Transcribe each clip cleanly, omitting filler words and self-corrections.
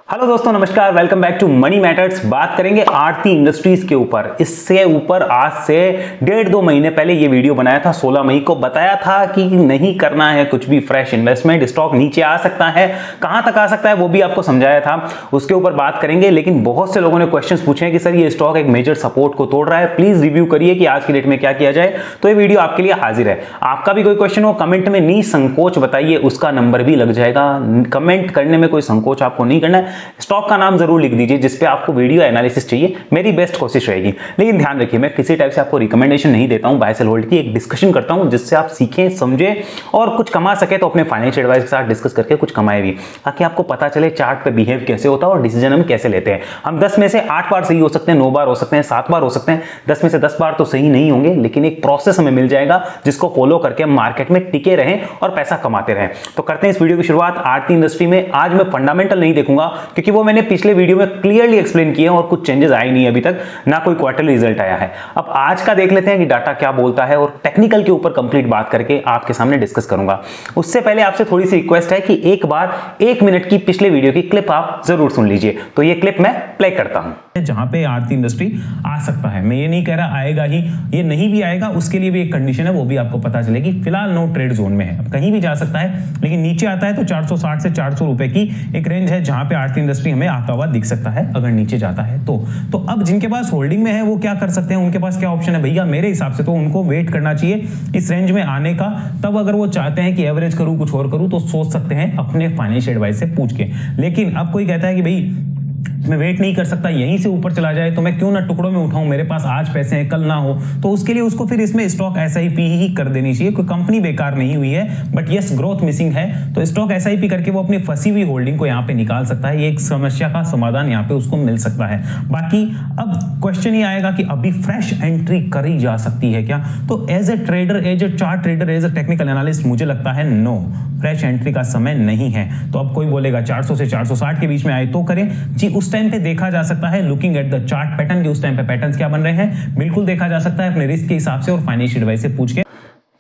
Hello दोस्तों, नमस्कार। Welcome back to Money Matters. बात करेंगे आरती इंडस्ट्रीज के ऊपर। इससे ऊपर आज से 1.5-2 महीने पहले ये वीडियो बनाया था। 16 मई को बताया था कि नहीं करना है कुछ भी फ्रेश इन्वेस्टमेंट, स्टॉक नीचे आ सकता है, कहां तक आ सकता है वो भी आपको समझाया था। उसके ऊपर बात करेंगे। लेकिन बहुत से लोगों ने क्वेश्चंस पूछे हैं कि सर ये स्टॉक एक मेजर सपोर्ट को तोड़ रहा है, प्लीज रिव्यू करिए कि आज की डेट में क्या किया जाए। तो ये वीडियो आपके लिए हाजिर है। आपका भी कोई क्वेश्चन हो कमेंट में निसंकोच बताइए, उसका नंबर भी लग जाएगा। कमेंट करने में कोई संकोच आपको नहीं करना है। स्टॉक का नाम जरूर लिख दीजिए जिसपे आपको वीडियो एनालिसिस चाहिए, मेरी बेस्ट कोशिश रहेगी। लेकिन ध्यान रखिए, मैं किसी टाइप से आपको रिकमेंडेशन नहीं देता हूं, बाय सेल होल्ड की एक डिस्कशन करता हूं जिससे आप सीखें, समझें और कुछ कमा सके तो अपने फाइनेंशियल एडवाइजर के साथ डिस्कस करके कुछ कमाए भी, ताकि आपको पता चले चार्ट पे बिहेव कैसे होता है और डिसीजन हम कैसे लेते हैं। हम 10 में से 8 बार सही हो सकते हैं, 9 बार हो सकते हैं, 7 बार हो सकते हैं, 10 में से 10 बार तो सही नहीं होंगे, लेकिन एक प्रोसेस हमें मिल जाएगा जिसको फॉलो करके हम मार्केट में टिके रहें और पैसा कमाते रहें। तो करते हैं इस वीडियो की शुरुआत आरती इंडस्ट्री में। आज मैं फंडामेंटल नहीं देखूंगा क्योंकि वो मैंने पिछले वीडियो में क्लियरली एक्सप्लेन किया और कुछ चेंजेस आए नहीं अभी तक, ना कोई क्वार्टरली रिजल्ट आया है। अब आज का देख लेते हैं कि डाटा क्या बोलता है और टेक्निकल के ऊपर कंप्लीट बात करके आपके सामने डिस्कस करूंगा। उससे पहले आपसे थोड़ी सी रिक्वेस्ट है कि एक बार 1 मिनट की पिछले वीडियो की क्लिप आप जरूर सुन लीजिए। तो ये क्लिप मैं प्ले करता हूं। जहां पे आरती इंडस्ट्री आ सकता है, मैं ये नहीं कह रहा आएगा ही, ये नहीं भी आएगा उसके लिए भी एक कंडीशन है, वो भी आपको पता चलेगी। फिलहाल नो ट्रेड जोन में है, अब कहीं भी जा सकता है, लेकिन नीचे आता है तो 460 से 400 रुपए की एक रेंज है जहां पे आरती इंडस्ट्री हमें आता हुआ दिख सकता है अगर नीचे जाता है तो अब जिनके पास होल्डिंग में है वो क्या कर सकते हैं, उनके पास क्या ऑप्शन है भैया? मेरे हिसाब से तो उनको वेट करना चाहिए इस रेंज में आने का। तब अगर वो चाहते हैं कि एवरेज करूं, कुछ और करूं, तो सोच सकते हैं अपने फाइनेंशियल एडवाइस से पूछ के। लेकिन अब कोई कहता है कि भाई मैं वेट नहीं कर सकता, यहीं से ऊपर चला जाए तो मैं क्यों ना टुकड़ों में उठाऊं, मेरे पास आज पैसे हैं कल ना हो, तो उसके लिए उसको फिर इसमें स्टॉक एसआईपी ही कर देनी चाहिए। कोई कंपनी बेकार नहीं हुई है, बट यस ग्रोथ मिसिंग है, तो स्टॉक एसआईपी करके वो अपनी फंसी हुई होल्डिंग को यहाँ पे निकाल सकता है। ये एक समस्या का समाधान यहाँ पे उसको मिल सकता है। बाकी अब क्वेश्चन ये आएगा कि अभी फ्रेश एंट्री करी जा सकती है क्या? तो as a trader, as a chart trader, as a technical analyst मुझे लगता है नो, फ्रेश एंट्री का समय नहीं है। तो अब कोई बोलेगा 400 से 460 के बीच में आए तो करें जी। उस टाइम पे देखा जा सकता है looking at the chart pattern के, उस टाइम पे पैटर्न्स क्या बन रहे हैं बिल्कुल देखा जा सकता है अपने रिस्क के हिसाब से और फाइनेंशियल एडवाइस से पूछ के।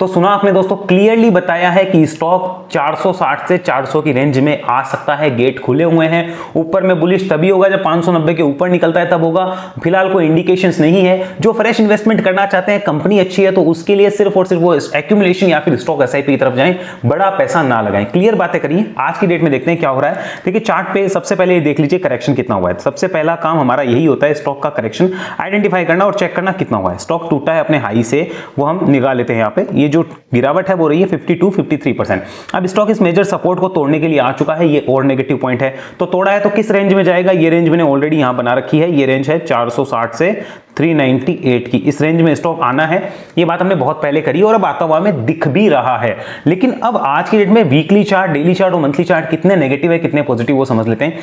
तो सुना आपने दोस्तों, क्लियरली बताया है कि स्टॉक 460 से 400 की रेंज में आ सकता है। गेट खुले हुए हैं। ऊपर में बुलिश तभी होगा जब 590 के ऊपर निकलता है, तब होगा। फिलहाल कोई इंडिकेशंस नहीं है। जो फ्रेश इन्वेस्टमेंट करना चाहते हैं, कंपनी अच्छी है तो उसके लिए सिर्फ और सिर्फ वो एक्यूमुलेशन या फिर स्टॉक एसआईपी की तरफ जाएं, बड़ा पैसा ना लगाएं। क्लियर बातें करिए। आज की डेट में देखते हैं क्या हो रहा है। देखिए चार्ट पे सबसे पहले देख लीजिए करेक्शन कितना हुआ है। सबसे पहला काम हमारा यही होता है स्टॉक का करेक्शन आइडेंटिफाई करना और चेक करना कितना हुआ है। स्टॉक टूटा है अपने हाई से, वो हम निकाल लेते हैं। यहाँ पे ये जो गिरावट है वो रही है 52-53%। अब स्टॉक इस मेजर सपोर्ट को तोड़ने के लिए आ चुका है। ये और नेगेटिव पॉइंट है, तो तोड़ा है तो किस रेंज में जाएगा? ये रेंज मैंने ऑलरेडी यहां बना रखी है। ये रेंज है 460 से 398 की। इस रेंज में स्टॉक आना है। ये बात हमने बहुत पहले करी और अब आता हुआ में दिख भी रहा है। लेकिन अब आज की डेट में वीकली चार्ट, डेली चार्ट और मंथली चार्ट कितने नेगेटिव है कितने पॉजिटिव वो समझ लेते हैं।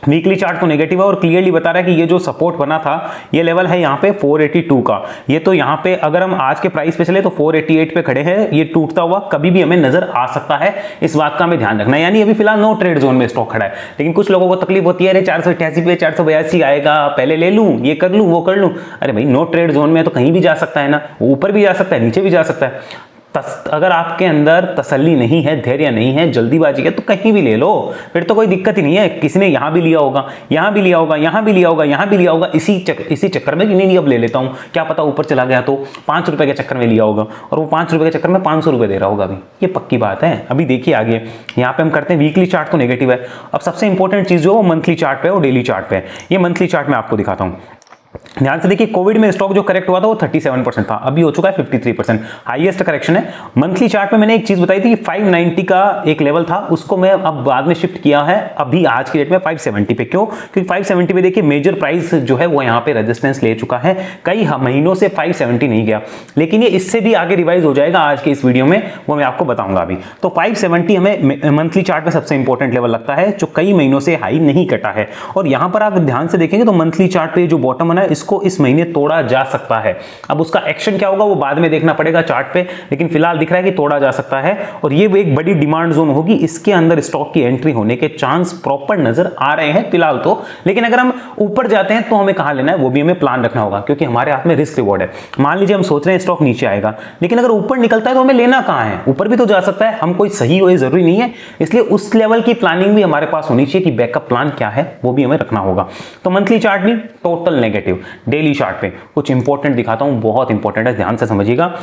वीकली चार्ट तो नेगेटिव है और क्लियरली बता रहा है कि ये जो सपोर्ट बना था, ये लेवल है यहाँ पे 482 का। ये तो यहाँ पे अगर हम आज के प्राइस पे चले तो 488 पे खड़े हैं। ये टूटता हुआ कभी भी हमें नजर आ सकता है, इस बात का हमें ध्यान रखना है। यानी अभी फिलहाल नो ट्रेड जोन में स्टॉक खड़ा है। लेकिन कुछ लोगों को तकलीफ होती है, अरे 488 पे 482 आएगा, पहले ले लूं, ये कर लूं, वो कर लूं। अरे भाई नो ट्रेड जोन में तो कहीं भी जा सकता है ना, ऊपर भी जा सकता है, नीचे भी जा सकता है। अगर आपके अंदर तसल्ली नहीं है, धैर्य नहीं है, जल्दीबाजी है, तो कहीं भी ले लो, फिर तो कोई दिक्कत ही नहीं है। किसी ने यहां भी लिया होगा, यहां भी लिया होगा, यहां भी लिया होगा, यहां भी लिया होगा, इसी चक्कर में कि नहीं अब ले लेता हूं, क्या पता ऊपर चला गया तो 5 रुपए के चक्कर में लिया होगा और वो 5 रुपए के चक्कर में 500 रुपए दे रहा होगा। अभी ये पक्की बात है। अभी देखिए आगे यहाँ पे हम करते हैं वीकली चार्ट तो नेगेटिव है। अब सबसे इंपॉर्टेंट चीज जो मंथली चार्ट पे और डेली चार्ट पे, ये मंथली चार्ट में आपको दिखाता हूं। ध्यान से देखिए, कोविड में स्टॉक जो करेक्ट हुआ था वो 37% था, अभी हो चुका है 53%, हाईएस्ट करेक्शन है। मंथली चार्ट में मैंने एक चीज बताई थी कि 590 का एक लेवल था, उसको मैं अब बाद में शिफ्ट किया है अभी आज की डेट में 570 पे। क्यों? क्योंकि 570 पे देखिए मेजर प्राइस जो है वो यहाँ पे रेजिस्टेंस ले चुका है, कई महीनों से 570 नहीं गया, लेकिन ये इससे भी आगे रिवाइज हो जाएगा आज के इस वीडियो में, वो मैं आपको बताऊंगा अभी। तो 570 हमें मंथली चार्ट में सबसे इंपॉर्टेंट लेवल लगता है, जो कई महीनों से हाई नहीं कटा है। और यहां पर आप ध्यान से देखेंगे तो मंथली चार्ट पे जो बॉटम है है इसको इस महीने तोड़ा जा सकता है। अब उसका एक्शन क्या होगा वो बाद में देखना पड़ेगा चार्ट पे, लेकिन फिलहाल दिख रहा है कि तोड़ा जा सकता है और ये एक बड़ी डिमांड जोन होगी, इसके अंदर स्टॉक की एंट्री होने के चांस प्रॉपर नजर आ रहे हैं फिलहाल तो। लेकिन अगर हम ऊपर जाते हैं तो हमें कहां लेना है वो भी हमें प्लान रखना होगा, क्योंकि हमारे हाथ में रिस्क रिवॉर्ड है। मान लीजिए हम सोच रहे हैं स्टॉक नीचे आएगा, लेकिन अगर ऊपर निकलता है तो हमें लेना कहां है, ऊपर भी तो जा सकता है, हम कोई सही हो ये जरूरी नहीं है, इसलिए उस लेवल की प्लानिंग भी हमारे पास होनी चाहिए कि बैकअप प्लान क्या है वो भी हमें रखना होगा। तो मंथली चार्ट नहीं, टोटल नेगेटिव। डेली चार्ट पे कुछ इंपॉर्टेंट दिखाता हूं, बहुत इंपॉर्टेंट है, ध्यान से समझिएगा।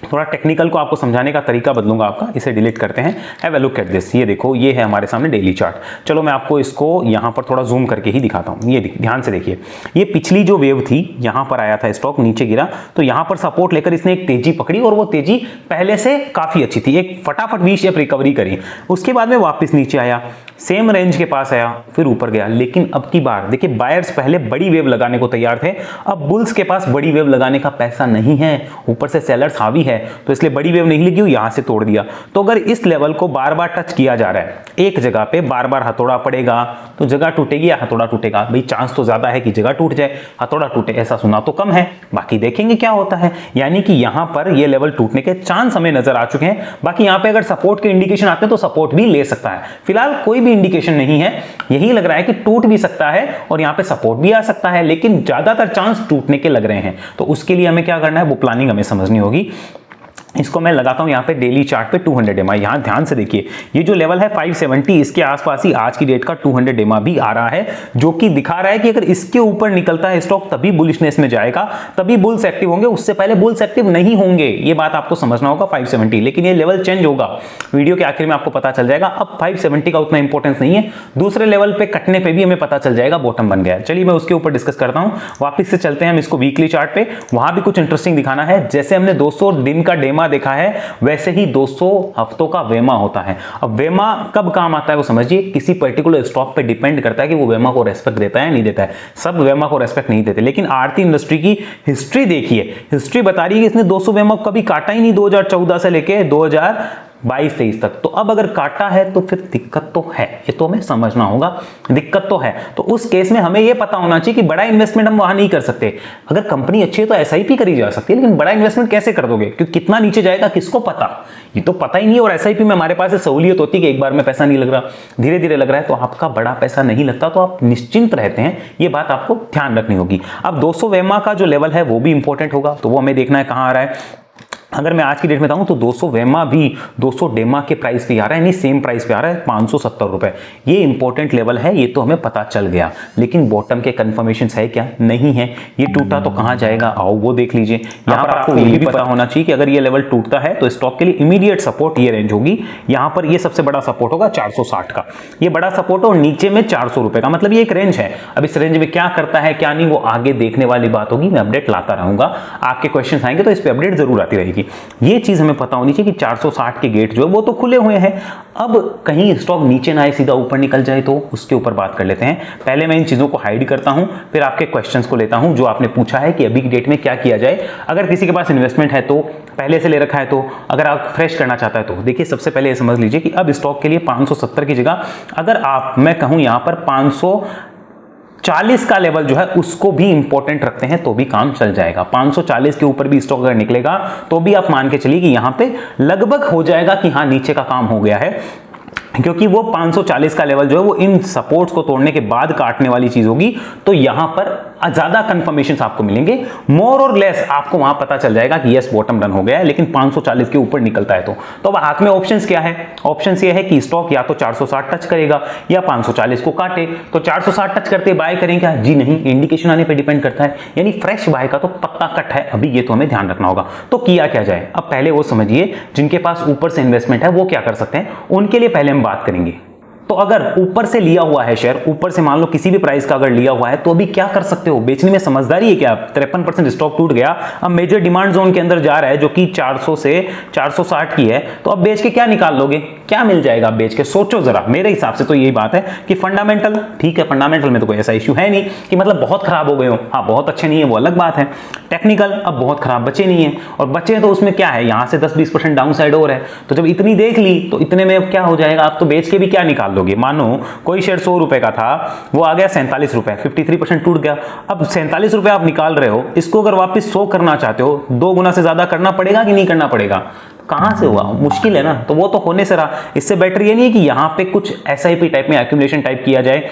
थोड़ा टेक्निकल को आपको समझाने का तरीका बदलूंगा आपका, इसे डिलीट करते हैं। Have a look at this, ये देखो ये है हमारे सामने डेली चार्ट। चलो मैं आपको इसको यहां पर थोड़ा जूम करके ही दिखाता हूं। ये ध्यान से देखिए, ये पिछली जो वेव थी यहां पर आया था स्टॉक, नीचे गिरा तो यहां पर सपोर्ट लेकर इसने एक तेजी पकड़ी और वो तेजी पहले से काफी अच्छी थी, एक फटाफट वी शेप रिकवरी करी, उसके बाद में वापस नीचे आया, सेम रेंज के पास आया, फिर ऊपर गया। लेकिन अब की बार देखिए बायर्स पहले बड़ी वेव लगाने को तैयार थे, अब बुल्स के पास बड़ी वेव लगाने का पैसा नहीं है, ऊपर से सेलर्स हावी है, तो इसलिए बड़ी वेव नहीं लगी, यहां से तोड़ दिया। तो अगर इस लेवल को बार बार टच किया जा रहा है, एक जगह पे बार बार हथौड़ा पड़ेगा तो जगह टूटेगी या हथौड़ा टूटेगा, भाई चांस तो ज्यादा है कि जगह टूट जाए, हथौड़ा टूटे ऐसा सुना तो कम है, बाकी देखेंगे क्या होता है। यानी कि यहां पर ये लेवल टूटने के चांस हमें नजर आ चुके हैं। बाकी यहां पे अगर सपोर्ट के इंडिकेशन आते हैं तो सपोर्ट भी ले सकता है, फिलहाल कोई भी इंडिकेशन नहीं है, यही लग रहा है कि टूट भी सकता है और यहां पे सपोर्ट भी आ सकता है, लेकिन ज्यादातर चांस टूटने के लग रहे हैं। तो उसके लिए हमें क्या करना है वो प्लानिंग हमें समझनी होगी। इसको मैं लगाता हूं यहां पे डेली चार्ट पे 200 EMA, यहां ध्यान से देखिए ये जो लेवल है 570, इसके आसपास ही आज की डेट का 200 EMA भी आ रहा है, जो कि दिखा रहा है कि अगर इसके ऊपर निकलता है स्टॉक तभी बुलिशनेस में जाएगा, तभी बुल्स एक्टिव होंगे, उससे पहले बुल्स एक्टिव नहीं होंगे, ये बात आपको समझना होगा 570। लेकिन ये लेवल चेंज होगा, वीडियो के आखिर में आपको पता चल जाएगा। अब 570 का उतना इंपॉर्टेंस नहीं है, दूसरे लेवल पे कटने पे भी हमें पता चल जाएगा बॉटम बन गया। चलिए मैं उसके ऊपर डिस्कस करता हूं। वापिस से चलते हैं हम इसको वीकली चार्ट पे, वहां भी कुछ इंटरेस्टिंग दिखाना है। जैसे हमने 200 दिन का डेमा देखा है वैसे ही 200 हफ्तों का वेमा होता है। अब वेमा कब काम आता है वो समझिए, किसी पर्टिकुलर स्टॉक पे डिपेंड करता है कि वो वेमा को रेस्पेक्ट देता है नहीं देता है। सब वेमा को रेस्पेक्ट नहीं देते, लेकिन आरती इंडस्ट्री की हिस्ट्री देखिए, हिस्ट्री बता रही है कि इसने 200 वेमा कभी काटा ही नहीं 2014 से लेके 2022-23 तक। तो अब अगर काटा है तो फिर दिक्कत तो है, ये तो हमें समझना होगा, दिक्कत तो है। तो उस केस में हमें ये पता होना चाहिए कि बड़ा इन्वेस्टमेंट हम वहां नहीं कर सकते। अगर कंपनी अच्छी है तो एसआईपी करी जा सकती है, लेकिन बड़ा इन्वेस्टमेंट कैसे कर दोगे, क्योंकि कितना नीचे जाएगा किसको पता, ये तो पता ही नहीं है। और एसआईपी में हमारे पास सहूलियत होती है कि एक बार में पैसा नहीं लग रहा, धीरे धीरे लग रहा है, तो आपका बड़ा पैसा नहीं लगता, तो आप निश्चिंत रहते हैं, ये बात आपको ध्यान रखनी होगी। अब 200 वेमा का जो लेवल है वो भी इंपॉर्टेंट होगा, तो वो हमें देखना है कहां आ रहा है। अगर मैं आज की डेट में बताऊं तो 200 वेमा भी 200 डेमा के प्राइस पे आ रहा है, नहीं सेम प्राइस पे आ रहा है 570 रुपए। ये इंपॉर्टेंट लेवल है, ये तो हमें पता चल गया, लेकिन बॉटम के कंफर्मेशन है क्या, नहीं है। ये टूटा तो कहां जाएगा, आओ वो देख लीजिए। यहां पर आपको ये भी पता होना चाहिए कि अगर ये लेवल टूटता है तो स्टॉक के लिए इमीडिएट सपोर्ट ये रेंज होगी, यहां पर ये सबसे बड़ा सपोर्ट होगा 460 का, ये बड़ा सपोर्ट और नीचे में 400 रुपए का, मतलब ये एक रेंज है। अब इस रेंज में क्या करता है क्या नहीं वो आगे देखने वाली बात होगी, मैं अपडेट लाता रहूंगा, आपके क्वेश्चन आएंगे तो इस पे अपडेट जरूर आती रहेगी। ये चीज हमें पता होनी चाहिए कि 460 के गेट जो है वो तो खुले हुए हैं, अब कहीं स्टॉक नीचे ना आए सीधा ऊपर निकल जाए तो उसके ऊपर बात कर लेते हैं। पहले मैं इन चीजों को हाइड करता हूं, फिर आपके क्वेश्चंस को लेता हूं जो आपने पूछा है कि अभी की डेट में क्या किया जाए। अगर किसी के पास इन्वेस्टमेंट है तो पहले से ले रखा है, तो अगर आप फ्रेश करना चाहता है तो देखिए सबसे पहले ये समझ लीजिए कि अब स्टॉक के लिए 570 की जगह अगर आप मैं कहूं यहां पर 540 का लेवल जो है उसको भी इंपॉर्टेंट रखते हैं तो भी काम चल जाएगा। 540 के ऊपर भी स्टॉक अगर निकलेगा तो भी आप मान के चलिए कि यहां पे लगभग हो जाएगा कि हां नीचे का काम हो गया है, क्योंकि वो 540 का लेवल जो है वो इन सपोर्ट्स को तोड़ने के बाद काटने वाली चीज होगी, तो यहां पर ज्यादा कंफर्मेशंस आपको मिलेंगे, मोर और लेस आपको वहां पता चल जाएगा कि यस बॉटम रन हो गया है, लेकिन 540 के ऊपर निकलता है तो अब हाथ में ऑप्शंस क्या है, ऑप्शंस ये है कि स्टॉक या तो 460 टच करेगा या 540 को काटे। तो 460 टच करते बाय करें क्या, जी नहीं, इंडिकेशन आने पे डिपेंड करता है, यानी फ्रेश बाय का तो पत्ता कट है अभी, ये तो हमें ध्यान रखना होगा। तो किया क्या जाए, अब पहले वो समझिए जिनके पास ऊपर से इन्वेस्टमेंट है वो क्या कर सकते हैं, उनके लिए पहले हम बात करेंगे। तो अगर ऊपर से लिया हुआ है शेयर, ऊपर से मान लो किसी भी प्राइस का अगर लिया हुआ है तो अभी क्या कर सकते हो, बेचने में समझदारी है क्या। 53% स्टॉक टूट गया, अब मेजर डिमांड जोन के अंदर जा रहा है जो कि 400 से 460 की है, तो अब बेच के क्या निकाल लोगे, क्या मिल जाएगा बेच के? सोचो जरा। मेरे हिसाब से तो यही बात है कि फंडामेंटल ठीक है, फंडामेंटल में तो कोई ऐसा इश्यू है नहीं कि मतलब बहुत खराब हो गए हो। हाँ, बहुत अच्छे नहीं है वो अलग बात है। टेक्निकल अब बहुत खराब बचे नहीं है, और बचे तो उसमें क्या है, यहां से 10-20% डाउन साइड और है। तो जब इतनी देख ली तो इतने में अब क्या हो जाएगा, आप तो बेच के भी क्या निकाल लोगे? मानो कोई शेयर 100 रुपए का था, वो आ गया 47 रुपए, 53% टूट गया। अब 47 रुपए आप निकाल रहे हो, इसको अगर वापस 100 करना चाहते हो, 2 गुना से ज्यादा करना पड़ेगा कि नहीं करना पड़ेगा? कहां से हुआ? मुश्किल है ना। तो वो तो होने से रहा। इससे बेटर ये नहीं है कि यहां पे कुछ SIP टाइप में एक्यूमुलेशन टाइप किया जाए,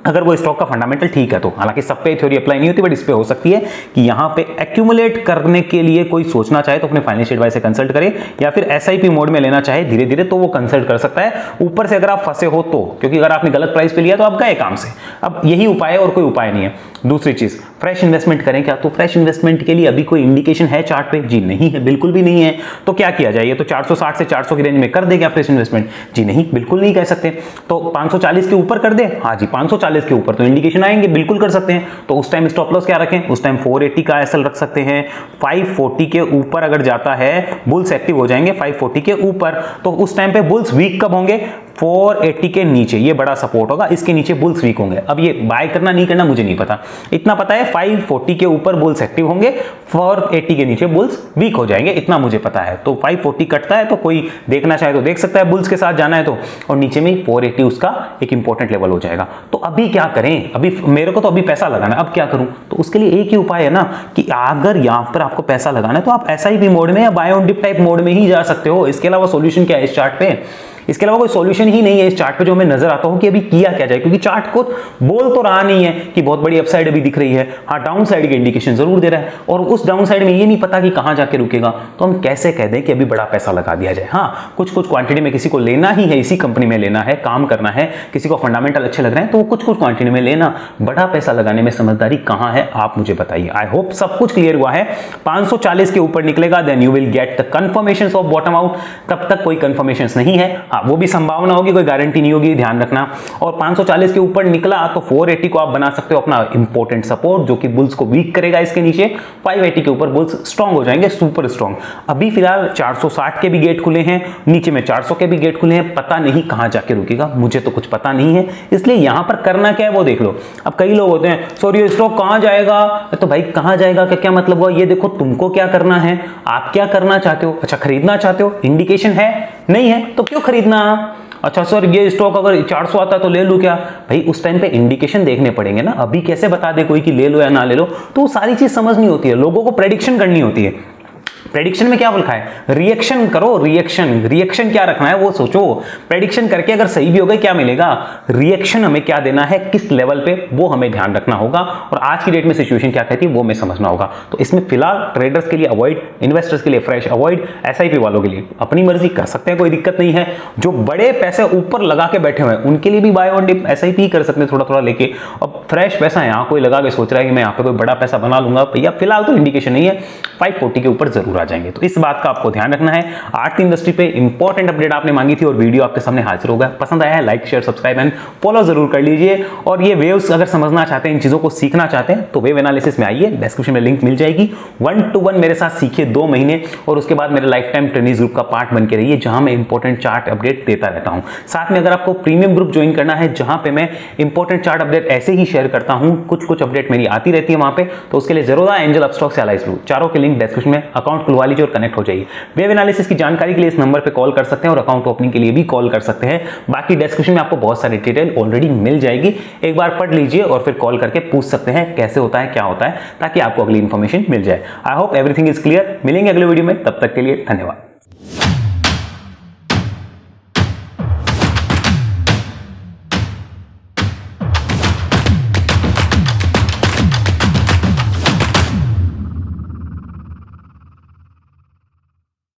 अगर वो स्टॉक का फंडामेंटल ठीक है तो। हालांकि सब पे थ्योरी अप्लाई नहीं होती, बट इस पे हो सकती है कि यहां पे एक्यूमुलेट करने के लिए कोई सोचना चाहे तो अपने फाइनेंशियल एडवाइजर से कंसल्ट करे, या फिर SIP मोड में लेना चाहे धीरे धीरे तो वो कंसल्ट कर सकता है। ऊपर से अगर आप फंसे हो तो, क्योंकि अगर आपने गलत प्राइस पे लिया तो आप गए काम से। अब यही उपाय है और कोई उपाय नहीं है। दूसरी चीज, फ्रेश इन्वेस्टमेंट करें क्या? तो फ्रेश इन्वेस्टमेंट के लिए अभी कोई इंडिकेशन है चार्ट पे? जी नहीं है, बिल्कुल भी नहीं है। तो क्या किया जाए? ये तो 460 से 400 की रेंज में कर दे क्या फ्रेश इन्वेस्टमेंट? जी नहीं, बिल्कुल नहीं कह सकते। तो 540 के ऊपर कर दे? हाँ जी, 540 के ऊपर तो इंडिकेशन आएंगे, बिल्कुल कर सकते हैं। तो उस टाइम स्टॉप लॉस क्या रखें? उस टाइम 480 का SL रख सकते हैं। 540 के ऊपर अगर जाता है, बुल्स एक्टिव हो जाएंगे 540 के ऊपर, तो उस टाइम पे बुल्स वीक कब होंगे? 480 के नीचे, ये बड़ा सपोर्ट होगा, इसके नीचे बुल्स वीक होंगे। अब ये बाय करना नहीं करना मुझे नहीं पता, इतना पता है 540 के ऊपर बुल्स एक्टिव होंगे, 480 के नीचे बुल्स वीक हो जाएंगे, इतना मुझे पता है। तो 540 कटता है तो कोई देखना चाहे तो देख सकता है, बुल्स के साथ जाना है तो, और नीचे में 480 उसका एक इंपॉर्टेंट लेवल हो जाएगा। तो अभी क्या करें? अभी मेरे को तो अभी पैसा लगाना है, अब क्या करूं? तो उसके लिए एक ही उपाय है ना कि अगर यहां पर आपको पैसा लगाना है तो आप SIP मोड में या buy on dip type mode में ही जा सकते हो। इसके अलावा सॉल्यूशन क्या है इस चार्ट पे? इसके अलावा कोई सॉल्यूशन ही नहीं है इस चार्ट पे जो हमें नजर आता हो कि अभी किया क्या जाए, क्योंकि चार्ट को बोल तो रहा नहीं है कि बहुत बड़ी अपसाइड अभी दिख रही है। हाँ, डाउन साइड की इंडिकेशन जरूर दे रहा है, और उस डाउन साइड में ये नहीं पता कि कहां जाके रुकेगा। तो हम कैसे कह दें कि अभी बड़ा पैसा लगा दिया जाए? हाँ, कुछ कुछ क्वांटिटी में किसी को लेना ही है, इसी कंपनी में लेना है, काम करना है, किसी को फंडामेंटल अच्छे लग रहे हैं तो वो कुछ कुछ क्वांटिटी में लेना। बड़ा पैसा लगाने में समझदारी कहां है, आप मुझे बताइए। आई होप सब कुछ क्लियर हुआ है। 540 के ऊपर निकलेगा, then you will get the confirmations of bottom out. तब तक कोई कंफर्मेशंस नहीं है। हाँ, वो भी संभावना होगी, कोई गारंटी नहीं होगी, ध्यान रखना। और 540 के ऊपर निकला तो 480 को आप बना सकते हो अपना इंपॉर्टेंट सपोर्ट, जो कि बुल्स को वीक करेगा। इसके नीचे 580 के ऊपर बुल्स स्ट्रांग हो जाएंगे, सुपर स्ट्रांग। अभी फिलहाल 460 के भी गेट खुले हैं, नीचे में 400 के भी गेट खुले हैं, पता नहीं कहां जाके रुकेगा, मुझे तो कुछ पता नहीं है। इसलिए यहां पर करना क्या है वो देख लो। अब कई लोग होते हैं, सॉरी ये स्टॉक कहां जाएगा? तो भाई कहां जाएगा का क्या मतलब हुआ? ये देखो तुमको क्या करना है, आप क्या करना चाहते हो? अच्छा, खरीदना चाहते हो, इंडिकेशन है नहीं है तो क्यों खरीदना? अच्छा सर ये स्टॉक अगर 400 आता है तो ले लूं क्या? भाई उस टाइम पे इंडिकेशन देखने पड़ेंगे ना। अभी कैसे बता दे कोई कि ले लो या ना ले लो? तो वो सारी चीज समझनी होती है, लोगों को प्रेडिक्शन करनी होती है। प्रेडिक्शन में क्या लिखा है? रिएक्शन करो, रिएक्शन क्या रखना है वो सोचो। प्रेडिक्शन करके अगर सही भी हो गए क्या मिलेगा? रिएक्शन हमें क्या देना है, किस लेवल पे, वो हमें ध्यान रखना होगा। और आज की डेट में सिचुएशन क्या कहती है वो हमें समझना होगा। तो इसमें फिलहाल ट्रेडर्स के लिए अवॉइड, इन्वेस्टर्स के लिए फ्रेश अवॉइड, SIP वालों के लिए अपनी मर्जी कर सकते हैं, कोई दिक्कत नहीं है। जो बड़े पैसे ऊपर लगा के बैठे हुए हैं उनके लिए भी बाय ऑन डिप SIP ही कर सकते हैं, थोड़ा थोड़ा लेके। अब फ्रेश पैसा यहाँ कोई लगा के सोच रहा है कि मैं यहाँ पे कोई बड़ा पैसा बना लूंगा, भैया फिलहाल तो इंडिकेशन नहीं है, 540 के ऊपर जरूर आ जाएंगे। तो इस बात का आपको ध्यान रखना है। आर्ट इंडस्ट्री पे इंपॉर्टेंट अपडेट आपने मांगी थी और वीडियो आपके सामने हाजिर होगा। पसंद आया है like share subscribe and follow जरूर कर लीजिए। और ये वेव्स अगर समझना चाहते हैं, इन चीजों को सीखना चाहते हैं तो वेव एनालिसिस में आइए, डिस्क्रिप्शन में लिंक मिल जाएगी। 1-to-1 मेरे साथ सीखिए 2 महीने, और उसके बाद मेरे लाइफ टाइम ट्रेनिंग ग्रुप का पार्ट बन के रहिए, जहां मैं इंपॉर्टेंट चार्ट अपडेट देता रहता हूं। साथ में अगर आपको प्रीमियम ग्रुप ज्वाइन करना है जहां पे मैं इंपॉर्टेंट चार्ट अपडेट ऐसे ही शेयर करता हूं, कुछ अपडेट मेरी आती रहती है वहां पे, तो उसके लिए ज़ेरोधा, एंजल, अपस्टॉक्स या एलाइज ब्लू, चारों के लिंक डिस्क्रिप्शन में। अकाउंट खुलवा लीजिए और कनेक्ट हो जाइए। वेव एनालिसिस की जानकारी के लिए इस नंबर पे कॉल कर सकते हैं और अकाउंट ओपनिंग के लिए भी कॉल कर सकते हैं। बाकी डिस्क्रिप्शन में आपको बहुत सारी डिटेल ऑलरेडी मिल जाएगी, एक बार पढ़ लीजिए और फिर कॉल करके पूछ सकते हैं कैसे होता है, क्या होता है, ताकि आपको अगली इंफॉर्मेशन मिल जाए। I hope everything is clear. मिलेंगे अगले वीडियो में, तब तक के लिए धन्यवाद।